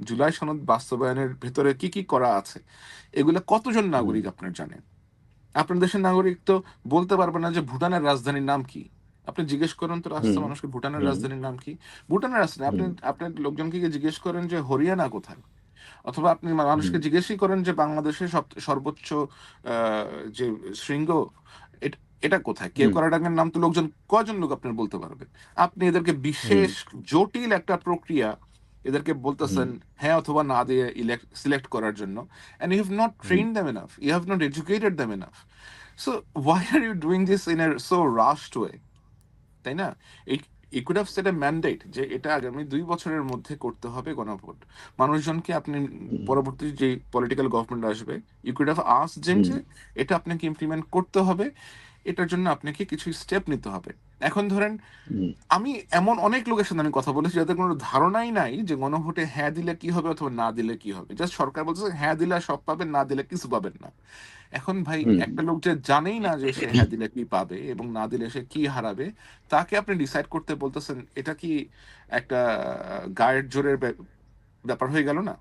জুলাই সনদ বাস্তবায়নের ভেতরে কি কি করা আছে, এগুলো কতজন হুম, নাগরিক আপনার জানেন? আপনার দেশের নাগরিক তো বলতে পারবে না যে ভুটানের রাজধানীর নাম কি। আপনি জিজ্ঞেস করেন তো রাস্তা হুম, মানুষকে ভুটানের হুম, রাজধানীর নাম কি। ভুটানের রাজধানী আপনি, হুম, আপনার লোকজনকে গিয়ে জিজ্ঞেস করেন যে হরিয়ানা কোথায়, অথবা আপনি হুম, মানুষকে জিজ্ঞেসই করেন যে বাংলাদেশের সর্বোচ্চ যে শৃঙ্গ এট- এটা কোথায়, হুম, কেওক্রাডাঙ্গের নাম তো লোকজন, কয়জন লোক আপনার বলতে পারবে? আপনি এদেরকে হুম, বিশেষ জটিল একটা প্রক্রিয়া এদেরকে হুম, বলতেছেন হ্যাঁ অথবা না দিয়ে সিলেক্ট করার জন্য, and you have not hmm, trained them enough, you have not educated them enough. So why are you doing this in a so rushed way? তাই না? He could have set a mandate যে এটা আগামী ২ বছরের মধ্যে করতে হবে গণভোট। মানুষজনকে আপনি হুম, পরবর্তী যে পলিটিক্যাল গভর্নমেন্ট আসবে, you could have asked them hmm, যে এটা আপনাকে ইমপ্লিমেন্ট করতে হবে। এটার জন্য আপনাকে কিছু স্টেপ নিতে হবে। এখন ধরেন হুম, আমি এমন অনেক লোকের সাথে আমি কথা বলেছি যাদের কোনো ধারণাই নাই যে গণভোটে হ্যাঁ দিলে কি হবে অথবা না দিলে কি হবে। জাস্ট সরকার বলতেছে হ্যাঁ দিলে সব পাবেন, না দিলে কিছু পাবেন না। এখন ভাই হুম, একটা লোক যে জানেই না যে সে হ্যাঁ দিলে কি পাবে এবং না দিলে সে কি হারাবে, তাকে আপনি ডিসাইড করতে বলতেছেন, এটা কি একটা গায়ের জোরের ব্যাপার হয়ে গেল না?